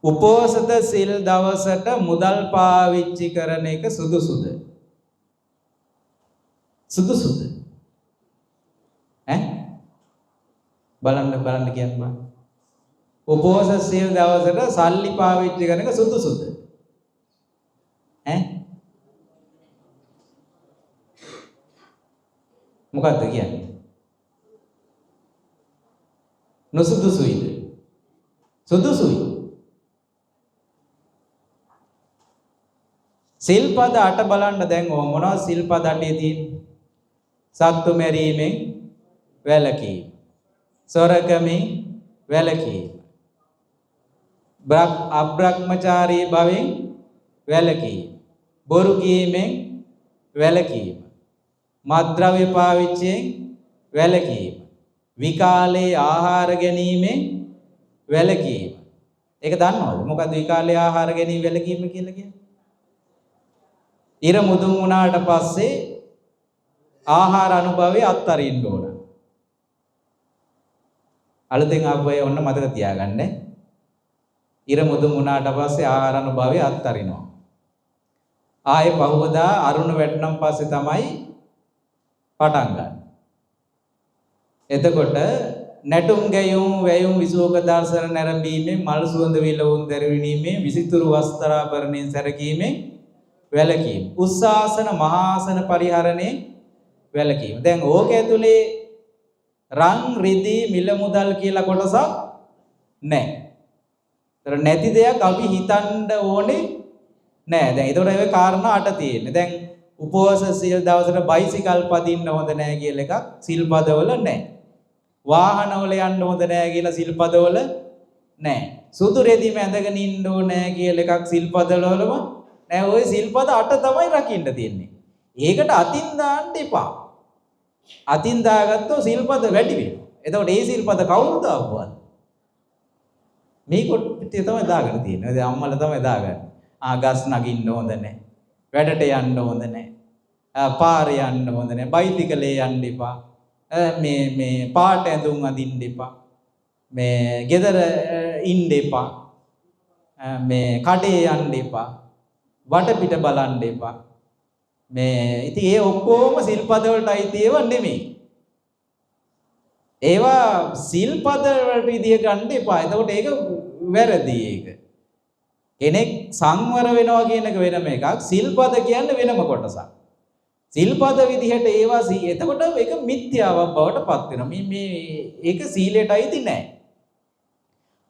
උපෝසත සිල් දවසට මුදල් පාවිච්චි කරන එක සුදුසුද? සුදුසුද? බලන්න කියන්න. උපෝසත සිල් දවසට සල්ලි පාවිච්චි කරන එක සුදුසුද? මොකද්ද කියන්නේ? නොසුදුසුයිද? සුදුසුයි. සිල්පද 8 බලන්න දැන් මොනවද සිල්පද 8 තියෙන්නේ? සත්තු මැරීමෙන් වැළකීම, සොරකමින් වැළකීම, අබ්‍රහ්මචාරී භවෙන් වැළකීම, බොරු කීමෙන් වැළකීම, මත්ද්‍රව්‍ය පාවිච්චියෙන් වැළකීම, විකාලේ ආහාර ගැනීමෙන් වැළකීම. ඒක දන්නවද? මොකද්ද විකාලේ ආහාර ගැනීම වැළකීම කියලා කියන්නේ? ඉර මුදුන් වුණාට පස්සේ ආහාර අනුභවය අත්හරින්න ඕන. අලුතෙන් ආපුවයි ඔන්න මතක තියාගන්න. ඉර මුදුන් වුණාට පස්සේ ආහාර අනුභවය අත්හරිනවා. ආයේ පහවදා අරුණ වැටෙනම් පස්සේ තමයි පටන් ගන්න. එතකොට නැටුම් ගැයුම් වැයුම් විසෝක දර්ශන නැරඹීමෙන් මල් සුවඳ විලවුන් දරවිනීමේ විසිතුරු වස්ත්‍රාභරණයෙන් සැරකීමෙන් වැළකීම. උස්සාසන මහාසන පරිහරණේ වැළකීම. දැන් ඕක ඇතුලේ රන් රිදී මිල මුදල් කියලා කොටසක් නැහැ. ඒතර නැති දෙයක් අපි හිතන්න ඕනේ නැහැ. දැන් ඒතකොට ඒ කාරණා 8 තියෙන්නේ. දැන් උපවාස සිල් දවසට බයිසිකල් පදින්න හොඳ නැහැ කියලා එකක් සිල්පදවල නැහැ. වාහනවල යන්න හොඳ නැහැ කියලා සිල්පදවල නැහැ. සුදු රෙදිම ඇඳගෙන ඉන්න ඕනේ කියලා එකක් සිල්පදවලම නෑ. ওই සිල්පද 8 තමයි රකින්න තියෙන්නේ. ඒකට අතින් දාන්න එපා. අතින් දාගත්තොත් සිල්පද වැඩි වෙනවා. එතකොට මේ සිල්පද කවුරුද ආවද? මේ කොට්ටිය තමයි දාගෙන තියෙන්නේ. දැන් අම්මලා තමයි දාගන්නේ. ගස් නගින්න හොඳ නැහැ. වැඩට යන්න හොඳ නැහැ. පාරේ යන්න හොඳ නැහැ. බයිසිකලේ යන්න එපා. මේ පාට ඇඳුම් අඳින්න එපා. මේ ගෙදර ඉන්න එපා. මේ කඩේ යන්න එපා. වටපිට බලන්න එපා. මේ ඉතින් ඒ ඔක්කොම සිල්පද වලට අයිති ඒවා නෙමෙයි. ඒවා සිල්පද වලට විදිය ගන්න එපා. එතකොට ඒක වැරදි. ඒක කෙනෙක් සංවර වෙනවා කියන එක වෙනම එකක්. සිල්පද කියන්නේ වෙනම කොටසක්. සිල්පද විදිහට ඒවා එතකොට ඒක මිත්‍යාවක් බවට පත් වෙනවා. මේ ඒක සීලයට අයිති නෑ.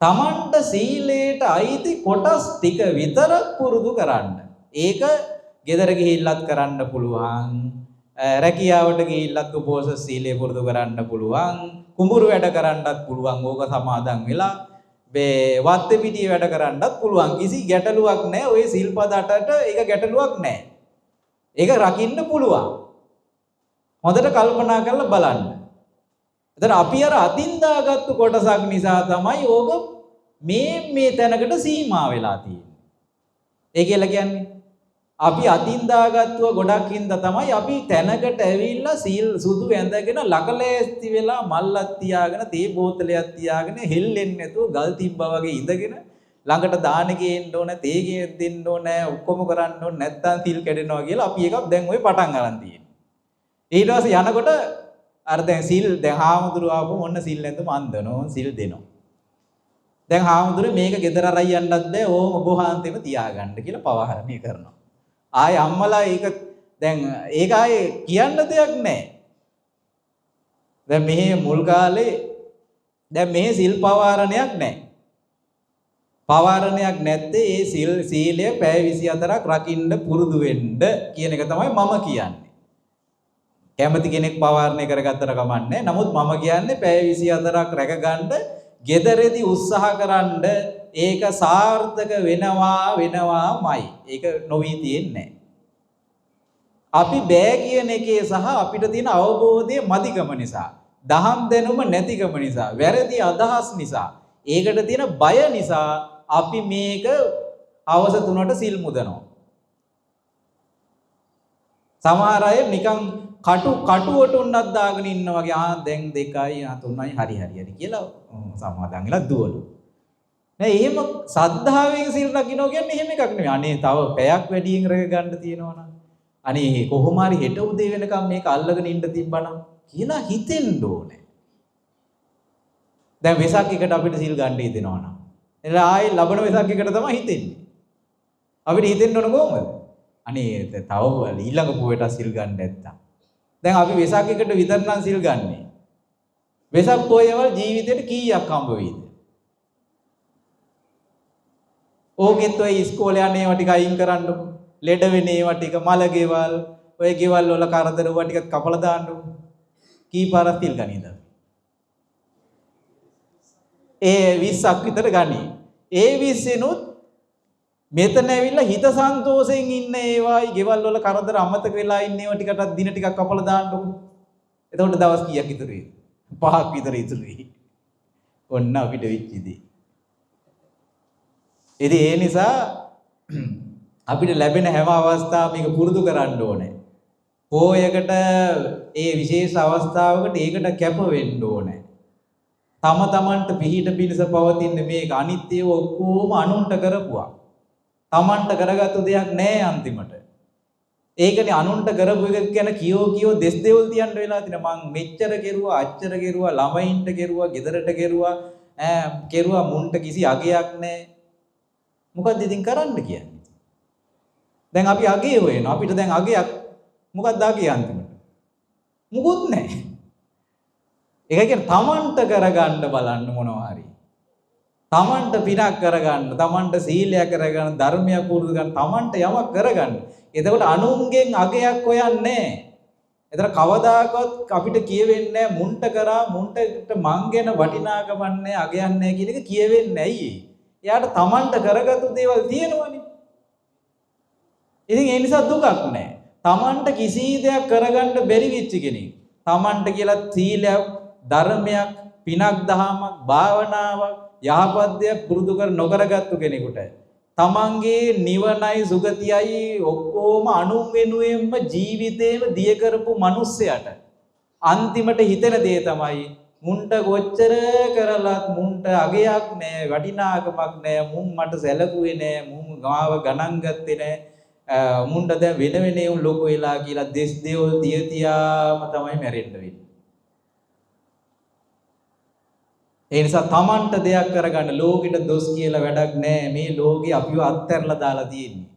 තමන්ට සීලයට අයිති කොටස් ටික විතරක් පුරුදු කරන්න. ඒක ගෙදර ගිහිල්ලත් කරන්න පුළුවන්. රැකියාවට ගිහිල්ලත් උපෝසත සීලය පුරුදු කරන්න පුළුවන්. කුඹුරු වැඩ කරන්නත් පුළුවන්. ඕක සමාදන් වෙලා වත්ත පිටියේ වැඩ කරන්නත් පුළුවන්. කිසි ගැටලුවක් නැහැ. ওই සිල්පද 8ට ඒක ගැටලුවක් නැහැ. ඒක රකින්න පුළුවන්. හොඳට කල්පනා කරලා බලන්න. එතන අපි අර අතින් දාගත්තු කොටසක් නිසා තමයි ඕක මේ තැනකට සීමා වෙලා තියෙන්නේ. ඒ කියලා කියන්නේ අපි අතින් දාගත්තුව ගොඩක් හින්දා තමයි අපි තැනකට ඇවිල්ලා සීල් සුදු ඇඳගෙන ලකලෑස්ති වෙලා මල්ලක් තියාගෙන තේ බෝතලයක් තියාගෙන හෙල්ලෙන්නේ නැතුව ගල් තිබ්බා වගේ ඉඳගෙන ළඟට දාන ගේන්න ඕන තේ දෙන්න ඕන ඔක්කොම කරන්න ඕන නැත්තම් සීල් කැඩෙනවා කියලා අපි එකක් දැන් ওই පටන් ගන්න තියෙන්නේ. ඊට පස්සේ යනකොට අර දැන් සීල් දැන් හාමුදුරුව ආපුවම ඔන්න සීල් නැතුම අන්දනෝ සීල් දෙනවා. දැන් හාමුදුරුවෝ මේක ගෙදර අරයි යන්නත් බෑ ඕම ඔබ වහන්සේම තියාගන්න කියලා පවහරණය කරනවා. ආයේ අම්මලා ඒක දැන් ඒක ආයේ කියන්න දෙයක් නැහැ. දැන් මෙහි මුල් කාලේ දැන් මෙහි සිල් පවාරණයක් නැහැ. පවාරණයක් නැත්තේ ඒ සීලය පැය 24ක් රකින්න පුරුදු වෙන්න කියන එක තමයි මම කියන්නේ. කැමති කෙනෙක් පවාරණය කරගත්තට කමන්නේ. නමුත් මම කියන්නේ පැය 24ක් රැකගන්න ගෙදරදී උත්සාහ කරන්න ඒක සාර්ථක වෙනවාමයි. ඒක නොවි තියෙන්නේ. අපි බෑ කියන එකේ සහ අපිට තියෙන අවබෝධය මදිකම නිසා, දහම් දැනුම නැතිකම නිසා, වැරදි අදහස් නිසා, ඒකට තියෙන බය නිසා අපි මේක අවස 3ට සිල් මුදනවා. සමහර අය නිකන් කටුවට උන්නක් දාගෙන ඉන්න වගේ දැන් 2යි 3යි හරි කියලා සමාදන් වෙලා දුවලු. නෑ එහෙම සද්ධාවෙන් සිල් රකින්න කියන්නේ එහෙම එකක් නෙවෙයි. අනේ තව පැයක් වැඩියෙන් රැක ගන්න තියෙනවා නම් අනේ කොහොම හරි හෙට උදේ වෙනකම් මේක අල්ලගෙන ඉන්න තිබ්බනම් කියලා හිතෙන්න ඕනේ. දැන් වෙසක් එකට අපිට සිල් ගන්න හිතෙනවා නම් එතන ආයේ ලබන වෙසක් එකට තමයි හිතෙන්නේ. අපිට හිතෙන්න ඕන කොහොමද? අනේ තව ඊළඟ පොයට සිල් ගන්න නැත්තම්. දැන් අපි වෙසක් එකට විතර නම් සිල් ගන්නෙ. වෙසක් පොයවල් ජීවිතේට කීයක් හම්බ වෙයිද? ඕකෙත් ඔය ඉස්කෝලේ යන ඒවා ටික අයින් කරන්නකො. ලෙඩ වෙන ඒවා ටික මල ගෙවල්, ඔය ගෙවල් වල කරදර ඒවා ටික කපලා දාන්නකො. කී පාරක් සිල් ගනීද? ඒ 20ක් විතර ගනි. ඒ 20ෙනුත් මෙතන ඇවිල්ලා හිත සන්තෝෂයෙන් ඉන්න ඒවායි ගෙවල් වල කරදර අමතක වෙලා ඉන්න ඒවා ටිකටත් දින ටිකක් කපලා දාන්නකො. එතකොට දවස් කීයක් ඉතුරු වෙයිද? 5ක් විතර ඉතුරු වෙයි. ඔන්න අපිට වෙච්ච දේ. ඉතින් ඒ නිසා අපිට ලැබෙන හැම අවස්ථාවකම මේක පුරුදු කරන්න ඕනේ. පොයකට ඒ විශේෂ අවස්ථාවකට ඒකට කැප වෙන්න ඕනේ. තම තමන්ට පිහිට පිණිස පවතින මේක අනිත්‍ය ඔක්කොම අනුන්ට කරපුවා. තමන්ට කරගත්තු දෙයක් නෑ අන්තිමට. ඒකනේ අනුන්ට කරපු එක ගැන කියෝ දෙස් දෙවල් තියන්න වෙලා තියෙනවා. මං මෙච්චර කෙරුවා, අච්චර කෙරුවා, ළමයින්ට කෙරුවා, ගෙදරට කෙරුවා, කෙරුවා මුන්ට කිසි අගයක් නෑ. මොකද්ද ඉතින් කරන්න කියන්නේ? දැන් අපි අගේ හොයනවා. අපිට දැන් අගයක් මොකක්ද අගේ අන්තිමට? මොකුත් නැහැ. ඒක කියන්නේ තමන්ට කරගන්න බලන්න මොනවා හරි. තමන්ට පිනක් කරගන්න, තමන්ට සීලයක් කරගන්න, ධර්මයක් පුරුදු කරගන්න, තමන්ට යමක් කරගන්න. එතකොට අනුන්ගෙන් අගයක් හොයන්නේ නැහැ. එතන කවදාකවත් අපිට කියවෙන්නේ නැහැ මුන්ට කරා මුන්ට මං ගැන වටිනාකමක් නැහැ, අගයක් නැහැ කියන එක කියවෙන්නේ ඇයි? එයාට තමන්ට කරගත්තු දේවල් තියෙනවනේ. ඉතින් ඒ නිසා දුකක් නැහැ. තමන්ට කිසි දෙයක් කරගන්න බැරි වෙච්ච කෙනෙක්. තමන්ට කියලා සීලයක්, ධර්මයක්, පිනක් දහමක්, භාවනාවක්, යහපත් දෙයක් පුරුදු කර නොකරගත්තු කෙනෙකුට තමන්ගේ නිවනයි සුගතියයි ඔක්කොම අනුන් වෙනුවෙන්ම ජීවිතේම දිය කරපු මිනිස්සයාට අන්තිමට හිතෙන දේ තමයි මුන්ට කොච්චර කරලත් මුන්ට අගයක් නැහැ, වටිනාකමක් නැහැ, මුන් මට සැලකුවේ නැහැ, මුන් ගාව ගණන් ගත්තේ නැහැ, මුන්ට දැන් වෙන වෙනේම ලොකු වෙලා කියලා දෙස් දෙවල් තියාම තමයි මැරෙන්න වෙන්නේ. ඒ නිසා තමන්ට දෙයක් කරගන්න ලෝකෙට දොස් කියලා වැඩක් නැහැ. මේ ලෝකේ අපිව අත්හැරලා දාලා තියෙන්නේ.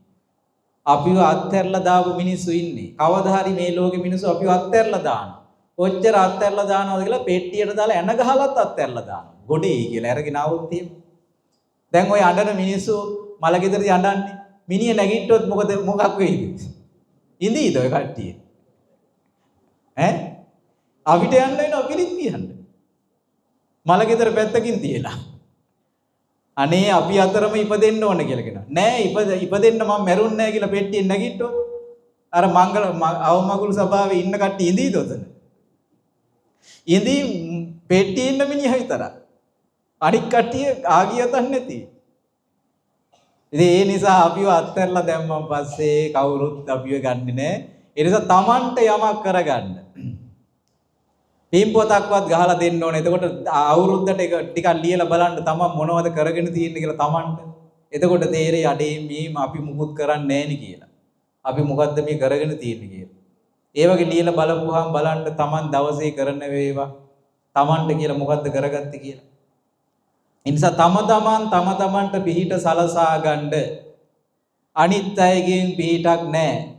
අපිව අත්හැරලා දාපු මිනිස්සු ඉන්නේ. කවදා හරි මේ ලෝකෙ මිනිස්සු අපිව අත්හැරලා දානවා. ඔච්චර අත්හැරලා දානවාද කියලා පෙට්ටියට දාලා එන ගහලත් අත්හැරලා දානවා. ගොඩේ කියලා අරගෙන આવොත් එහෙම. දැන් ওই අඬන මිනිස්සු මලගෙදරදී අඬන්නේ. මිනිහ නැගිට්ටොත් මොකක් වෙයිද? ඉඳීද ඔය කට්ටිය? අපිට යන්න වෙනවා පිළිත් කියන්න. මලගෙදර පැත්තකින් තියලා. අනේ අපි අතරම ඉපදෙන්න ඕන කියලා කියනවා. නෑ ඉපදෙන්න මම මැරුන්නේ නෑ කියලා පෙට්ටියෙන් නැගිට්ටොත් අර මංගල අවමගුල් සභාවේ ඉන්න කට්ටිය ඉඳීද උතන? ඉඳී පෙට්ටියේ ඉන්න මිනිහා විතරයි. අනික් කට්ටිය ආගියතක් නැති. ඉතින් ඒ නිසා අපිව අත්හැරලා දැම්මන් පස්සේ කවුරුත් අපිව ගන්නෙ නෑ. ඒ නිසා Tamanට යමක් කරගන්න. පින්පොතක්වත් ගහලා දෙන්න ඕනේ. එතකොට අවුරුද්දට එක ටිකක් ලියලා බලන්න තමන් මොනවද කරගෙන තියෙන්නේ කියලා Tamanට. එතකොට තේරෙයි අඩේ මේ අපි මුකුත් කරන්නේ නෑනේ කියලා. අපි මොකද්ද මේ කරගෙන තියෙන්නේ කියලා. ඒ වගේ ලියලා බලපුවාම බලන්න තමන් දවසේ කරන වේවා Tamanට කියලා මොකද්ද කරගත්තේ කියලා. ඒ නිසා තම තමන්ට පිහිට සලසා ගන්න අනිත් අයගෙන් පිහිටක් නැහැ.